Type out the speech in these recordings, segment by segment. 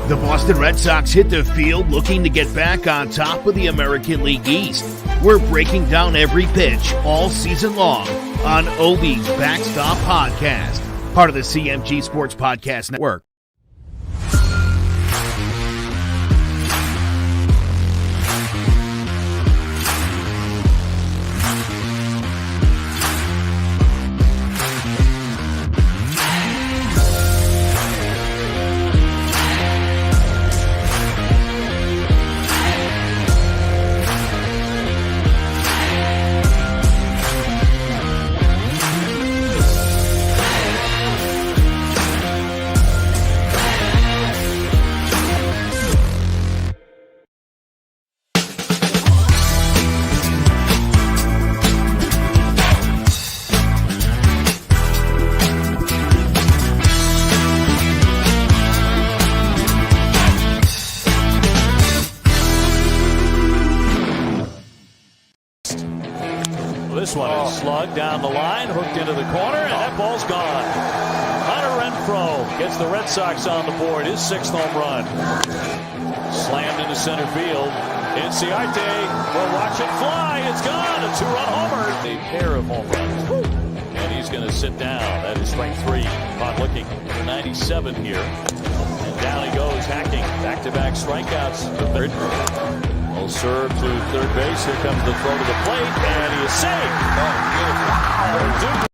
The Boston Red Sox hit the field looking to get back on top of the American League East. We're breaking down every pitch all season long on Ovi's Backstop Podcast, part of the CMG Sports Podcast Network. This one is slugged down the line, hooked into the corner, and that ball's gone. Hunter Renfroe gets the Red Sox on the board, his sixth home run. Slammed into center field. Inciarte will watch it fly. It's gone. A two-run homer. A pair of home runs. And he's going to sit down. That is strike three. Upon looking for 97 here. And down he goes, hacking. Back-to-back strikeouts. The third. Will serve to third base. Here comes the throw to the plate, and he is safe. Oh, beautiful.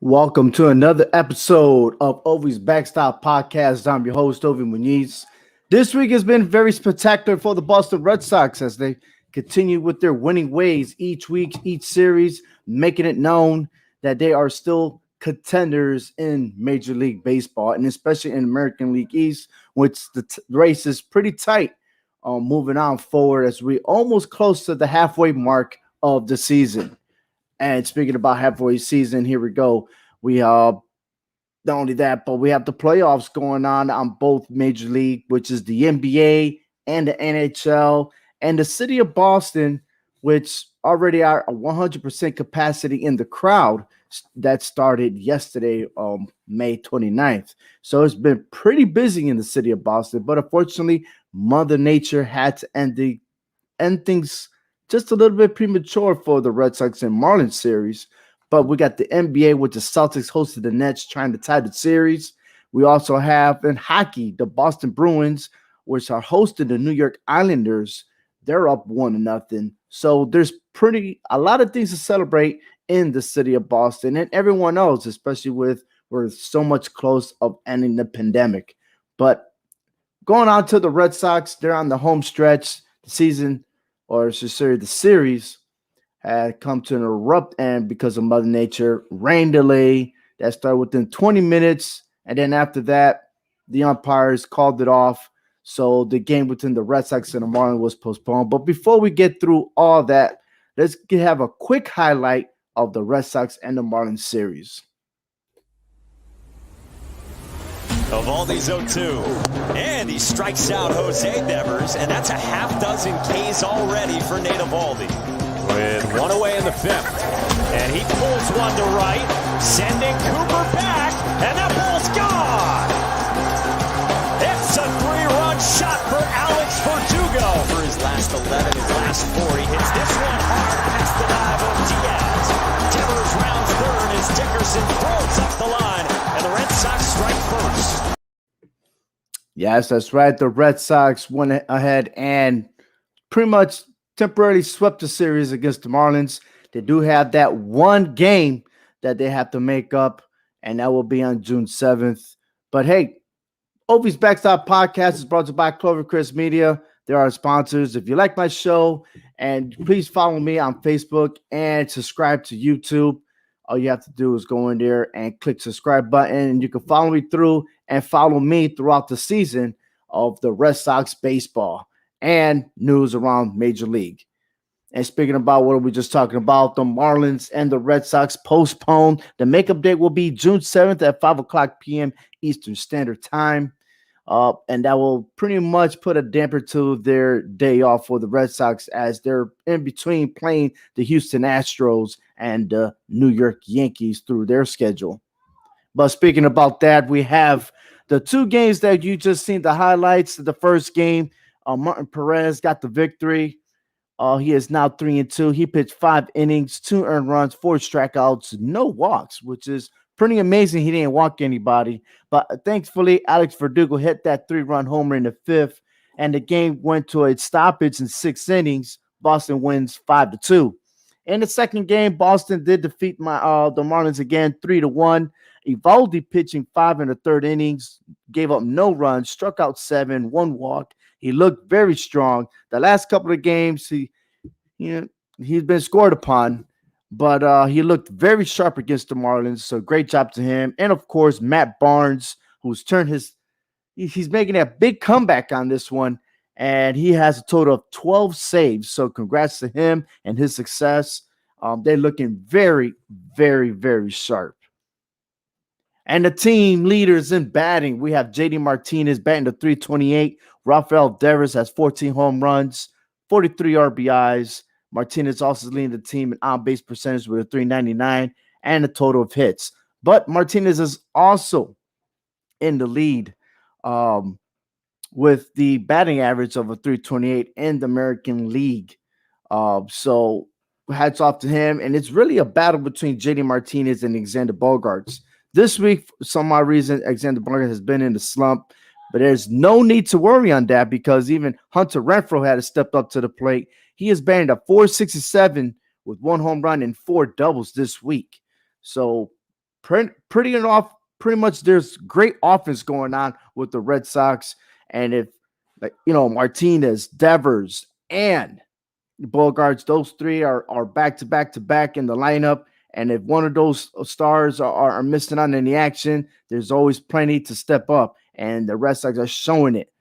Welcome to another episode of Ovi's Backstop Podcast. I'm your host, Ovi Muniz. This week has been very spectacular for the Boston Red Sox as they continue with their winning ways each week, each series, making it known that they are still contenders in Major League Baseball, and especially in American League East, which the race is pretty tight. Moving on forward as we almost close to the halfway mark of the season. And speaking about halfway season, here we go. We not only that, but we have the playoffs going on both Major League, which is the NBA and the NHL, and the city of Boston, which already are a 100% capacity in the crowd that started yesterday, May 29th. So it's been pretty busy in the city of Boston, but unfortunately, Mother Nature had to end things just a little bit premature for the Red Sox and Marlins series. But we got the NBA with the Celtics hosting the Nets trying to tie the series. We also have in hockey, the Boston Bruins, which are hosting the New York Islanders. They're up 1-0. So there's a lot of things to celebrate in the city of Boston and everyone else, especially with we're so much close of ending the pandemic. But going on to the Red Sox, they're on the home stretch. The season, or the series, had come to an abrupt end because of Mother Nature. Rain delay that started within 20 minutes. And then after that, the umpires called it off. So the game between the Red Sox and the Marlins was postponed. But before we get through all that, let's have a quick highlight of the Red Sox and the Marlins series. Evaldi's 0-2, and he strikes out Jose Devers, and that's a half dozen Ks already for Nate Evaldi. With one away in the fifth, and he pulls one to right, sending Cooper back, and that ball's gone! It's a three-run shot for Alex Verdugo. For his last 11, his last 4, he hits this one hard past the dive of Diaz. Devers rounds third as Dickerson throws up the line, and the Red Sox strike first. Yes, that's right. The Red Sox went ahead and pretty much temporarily swept the series against the Marlins. They do have that one game that they have to make up, and that will be on June 7th. But hey, Ovi's Backstop Podcast is brought to you by Clovercrest Media. They're our sponsors. If you like my show, and please follow me on Facebook and subscribe to YouTube. All you have to do is go in there and click subscribe button. You can follow me through and follow me throughout the season of the Red Sox baseball and news around Major League. And speaking about what are we just talking about, the Marlins and the Red Sox postponed. The makeup date will be June 7th at 5 o'clock p.m. Eastern Standard Time. And that will pretty much put a damper to their day off for the Red Sox as they're in between playing the Houston Astros and the New York Yankees through their schedule. But speaking about that, we have the two games that you just seen the highlights. The first game, Martin Perez got the victory. He is now 3-2. He pitched 5 innings, 2 earned runs, 4 strikeouts, no walks, which is pretty amazing. He didn't walk anybody. But thankfully, Alex Verdugo hit that 3-run homer in the 5th, and the game went to a stoppage in 6 innings. Boston wins 5-2. In the second game, Boston did defeat the Marlins again, 3-1. Evaldi pitching 5 in the 3rd innings, gave up no runs, struck out 7, 1 walk. He looked very strong. The last couple of games, he's been scored upon, but he looked very sharp against the Marlins. So great job to him. And of course, Matt Barnes, who's he's making a big comeback on this one, and he has a total of 12 saves. So congrats to him and his success. They're looking very, very, very sharp. And the team leaders in batting, we have JD Martinez batting to .328. Rafael Devers has 14 home runs, 43 RBIs. Martinez also is leading the team in on-base percentage with a .399 and a total of hits. But Martinez is also in the lead with the batting average of a .328 in the American League. So hats off to him. And it's really a battle between JD Martinez and Alexander Bogaerts. This week, for some odd reason, Alexander Bogaerts has been in the slump, but there's no need to worry on that because even Hunter Renfroe had to step up to the plate. He is batting at .467 with 1 home run and 4 doubles this week. So pretty much there's great offense going on with the Red Sox. And if Martinez, Devers, and Bogaerts, those 3 are back to back in the lineup. And if one of those stars are missing out on any action, there's always plenty to step up. And the Red Sox are showing it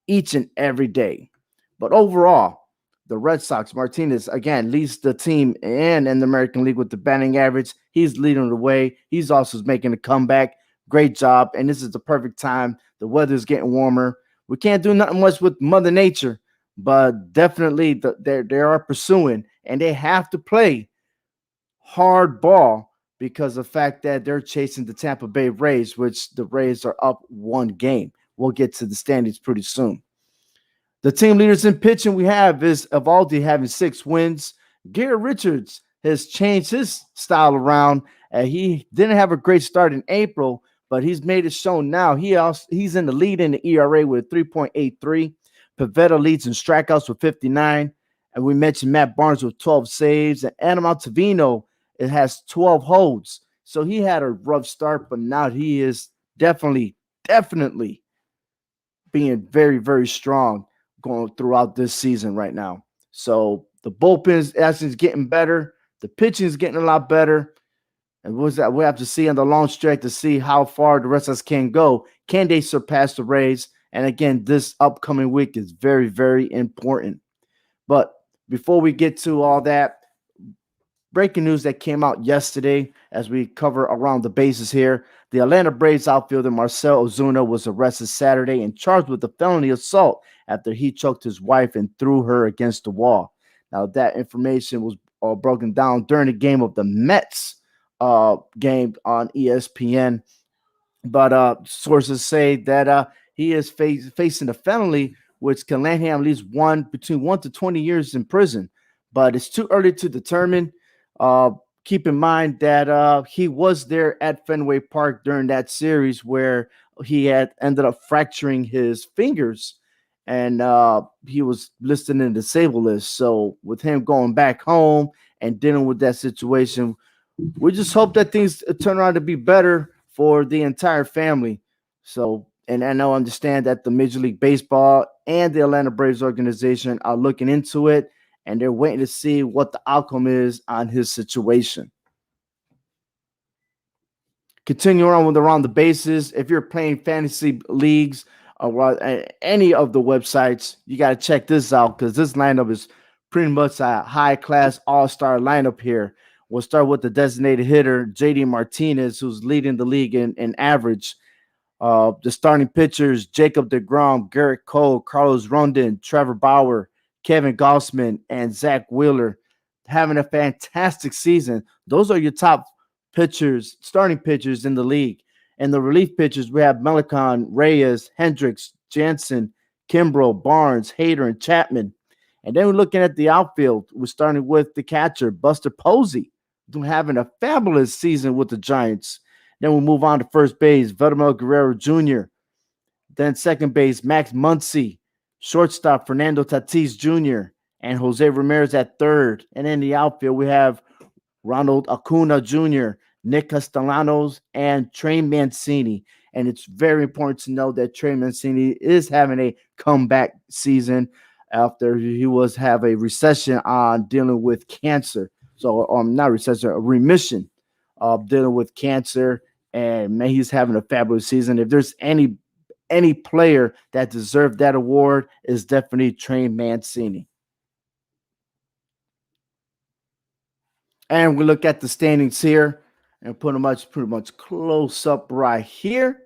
each and every day. But overall, the Red Sox, Martinez, again, leads the team and in the American League with the batting average. He's leading the way. He's also making a comeback. Great job. And this is the perfect time. The weather's getting warmer. We can't do nothing much with Mother Nature, but definitely they are pursuing, and they have to play hard ball because of the fact that they're chasing the Tampa Bay Rays, which the Rays are up 1 game. We'll get to the standings pretty soon. The team leaders in pitching we have is Evaldi having 6 wins. Garrett Richards has changed his style around. He didn't have a great start in April, but he's made it shown now. He's in the lead in the ERA with 3.83. Pivetta leads in strikeouts with 59. And we mentioned Matt Barnes with 12 saves. And Adam Ottavino, it has 12 holds. So he had a rough start, but now he is definitely being very, very strong going throughout this season right now. So the bullpen is getting better. The pitching is getting a lot better. And we have to see on the long stretch to see how far the Red Sox can go. Can they surpass the Rays? And again, this upcoming week is very, very important. But before we get to all that, breaking news that came out yesterday as we cover around the bases here. The Atlanta Braves outfielder Marcell Ozuna was arrested Saturday and charged with a felony assault after he choked his wife and threw her against the wall. Now, that information was broken down during the game of the Mets game on ESPN. But sources say that he is facing a felony which can land him at least between 1 to 20 years in prison. But it's too early to determine. Keep in mind that he was there at Fenway Park during that series where he had ended up fracturing his fingers, and he was listed in the disabled list. So with him going back home and dealing with that situation, we just hope that things turn around to be better for the entire family. So, and I know understand that the Major League Baseball and the Atlanta Braves organization are looking into it, and they're waiting to see what the outcome is on his situation. Continue on with around the bases. If you're playing fantasy leagues or any of the websites, you got to check this out because this lineup is pretty much a high-class all-star lineup here. We'll start with the designated hitter, JD Martinez, who's leading the league in average. The starting pitchers, Jacob deGrom, Garrett Cole, Carlos Rondon, Trevor Bauer, Kevin Gossman, and Zach Wheeler, having a fantastic season. Those are your top pitchers, starting pitchers in the league. And the relief pitchers, we have Melicon, Reyes, Hendricks, Jansen, Kimbrel, Barnes, Hader, and Chapman. And then we're looking at the outfield. We're starting with the catcher, Buster Posey, having a fabulous season with the Giants. Then we move on to first base, Vladimir Guerrero Jr. Then second base, Max Muncy. Shortstop, Fernando Tatis Jr. and Jose Ramirez at third. And in the outfield, we have Ronald Acuna Jr., Nick Castellanos, and Trey Mancini. And it's very important to know that Trey Mancini is having a comeback season after he was have a recession on dealing with cancer. So, not recession, a remission of dealing with cancer. And man, he's having a fabulous season. If there's any player that deserved that award, is definitely Trey Mancini. And we look at the standings here and pretty much close up right here.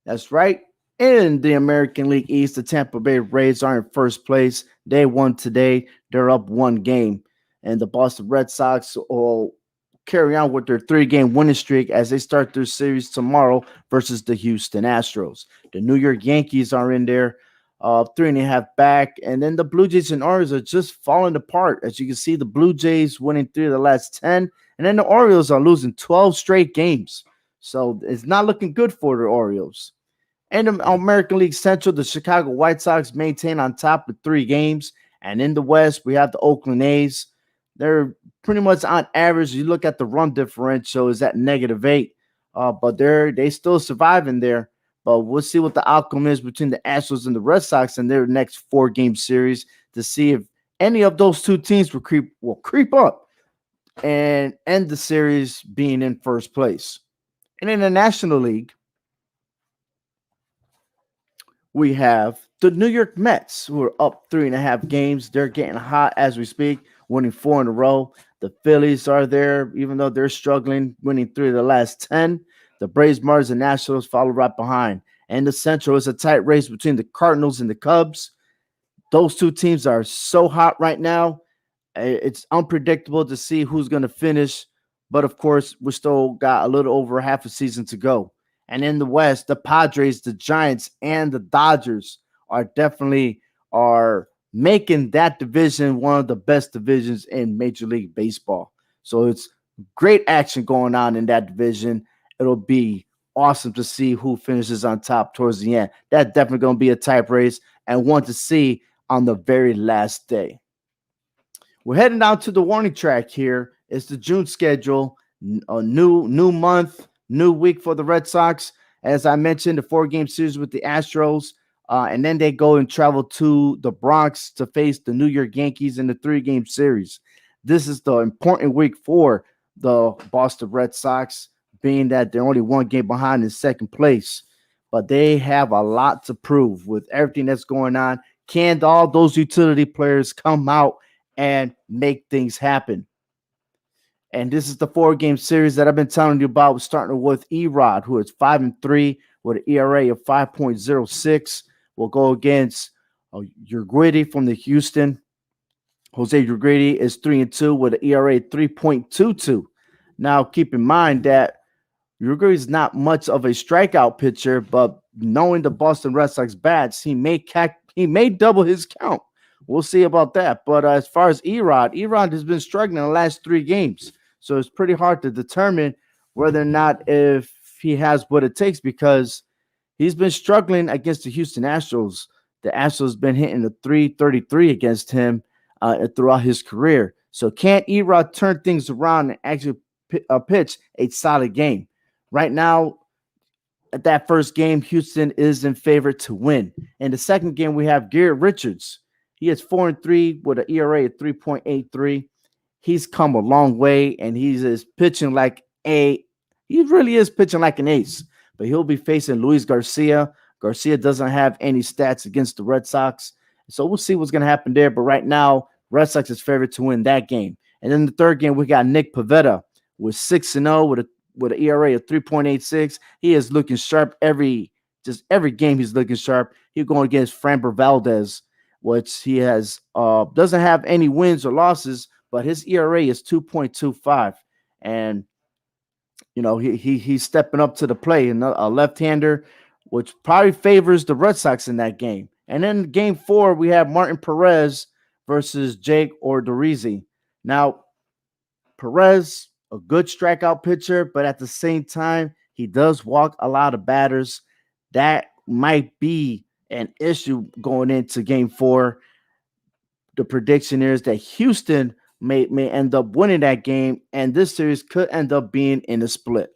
That's right. In the American League East, the Tampa Bay Rays are in first place. They won today. They're up one game. And the Boston Red Sox will carry on with their 3-game winning streak as they start their series tomorrow versus the Houston Astros. The New York Yankees are in there, 3.5 back. And then the Blue Jays and Orioles are just falling apart. As you can see, the Blue Jays winning 3 of the last 10. And then the Orioles are losing 12 straight games. So it's not looking good for the Orioles. And the American League Central, the Chicago White Sox maintain on top with 3 games. And in the West, we have the Oakland A's. They're pretty much on average. You look at the run differential is at -8, but they still surviving there. But we'll see what the outcome is between the Astros and the Red Sox in their next 4-game series to see if any of those two teams will creep up and end the series being in first place. And in the National League, we have the New York Mets, who are up 3.5 games. They're getting hot as we speak, winning 4 in a row. The Phillies are there, even though they're struggling, winning 3 of the last 10. The Braves, Marlins, and Nationals follow right behind. And the Central is a tight race between the Cardinals and the Cubs. Those two teams are so hot right now. It's unpredictable to see who's going to finish. But, of course, we still got a little over half a season to go. And in the West, the Padres, the Giants, and the Dodgers are making that division one of the best divisions in Major League Baseball. So it's great action going on in that division. It'll be awesome to see who finishes on top towards the end. That's definitely going to be a tight race and one to see on the very last day. We're heading down to the warning track here. It's the June schedule, a new month, new week for the Red Sox. As I mentioned, the 4-game series with the Astros. And then they go and travel to the Bronx to face the New York Yankees in the 3-game series. This is the important week for the Boston Red Sox, being that they're only 1 game behind in second place. But they have a lot to prove with everything that's going on. Can all those utility players come out and make things happen? And this is the 4-game series that I've been telling you about, starting with Erod, who is 5-3 with an ERA of 5.06. We'll go against Urquidy from the Houston. Jose Urquidy is 3-2 with an ERA 3.22. Now, keep in mind that Urquidy is not much of a strikeout pitcher, but knowing the Boston Red Sox bats, he may double his count. We'll see about that. But as far as Erod has been struggling in the last 3 games. So it's pretty hard to determine whether or not if he has what it takes, because he's been struggling against the Houston Astros. The Astros been hitting a 3.33 against him throughout his career. So can Erod turn things around and actually pitch a solid game? Right now, at that first game, Houston is in favor to win. In the second game, we have Garrett Richards. He is 4-3 with an ERA of 3.83. He's come a long way, and he's pitching like a he really is pitching like an ace. But he'll be facing Luis Garcia. Garcia doesn't have any stats against the Red Sox. So we'll see what's going to happen there. But right now, Red Sox is favored to win that game. And then the third game, we got Nick Pivetta with 6-0 with an ERA of 3.86. He is looking sharp every game. He's looking sharp. He's going against Framber Valdez, which he has doesn't have any wins or losses, but his ERA is 2.25. And he's stepping up to the plate, and a left-hander, which probably favors the Red Sox in that game. And then game 4, we have Martin Perez versus Jake Odorizzi. Now, Perez, a good strikeout pitcher, but at the same time, he does walk a lot of batters. That might be an issue going into game 4. The prediction is that Houston may end up winning that game, and this series could end up being in a split.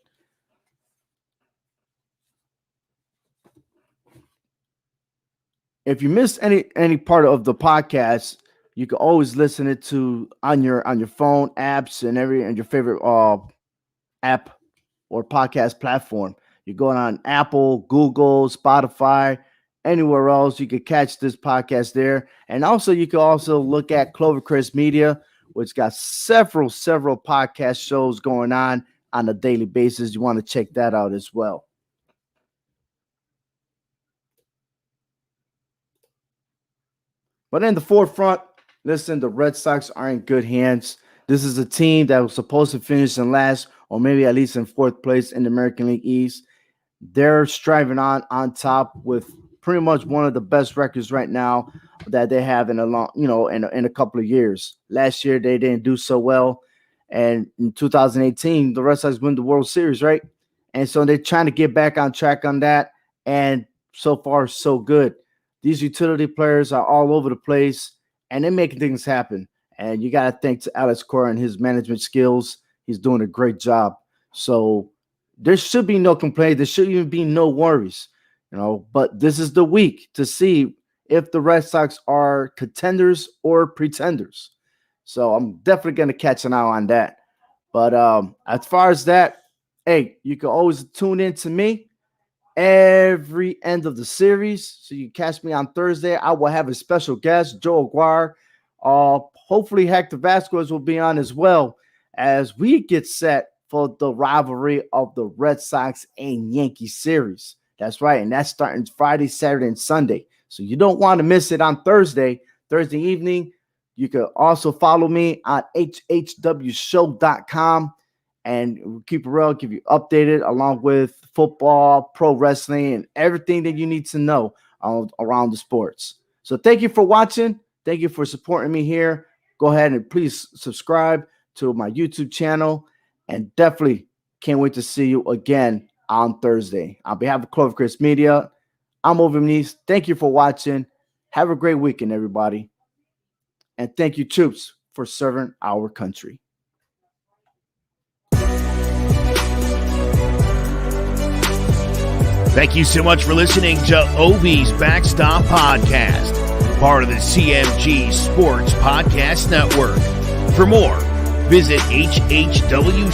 If you missed any part of the podcast, you can always listen it to on your phone apps and your favorite app or podcast platform. You're going on Apple, Google, Spotify, anywhere else. You could catch this podcast there. And also, you can also look at Clovercrest Media, which got several podcast shows going on a daily basis. You want to check that out as well. But in the forefront, listen, the Red Sox are in good hands. This is a team that was supposed to finish in last or maybe at least in 4th place in the American League East. They're striving on top with pretty much one of the best records right now that they have in a couple of years. Last year, they didn't do so well. And in 2018, the Red Sox won the World Series, right? And so they're trying to get back on track on that. And so far, so good. These utility players are all over the place, and they're making things happen. And you got to thank to Alex Cora and his management skills. He's doing a great job. So there should be no complaint. There should even be no worries, But this is the week to see if the Red Sox are contenders or pretenders. So I'm definitely going to catch an eye on that. But as far as that, hey, you can always tune in to me every end of the series. So you catch me on Thursday. I will have a special guest, Joe Aguirre. Hopefully Hector Vasquez will be on as well as we get set for the rivalry of the Red Sox and Yankees series. That's right. And that's starting Friday, Saturday, and Sunday. So you don't want to miss it on Thursday evening. You can also follow me on hhwshow.com. And we'll keep it real, give you updated along with football, pro wrestling, and everything that you need to know around the sports. So thank you for watching. Thank you for supporting me here. Go ahead and please subscribe to my YouTube channel. And definitely can't wait to see you again on Thursday. On behalf of Clovercrest Media, I'm Ovi Muniz. Thank you for watching. Have a great weekend, everybody. And thank you, troops, for serving our country. Thank you so much for listening to Ovi's Backstop Podcast, part of the CMG Sports Podcast Network. For more, visit hhwshow.com.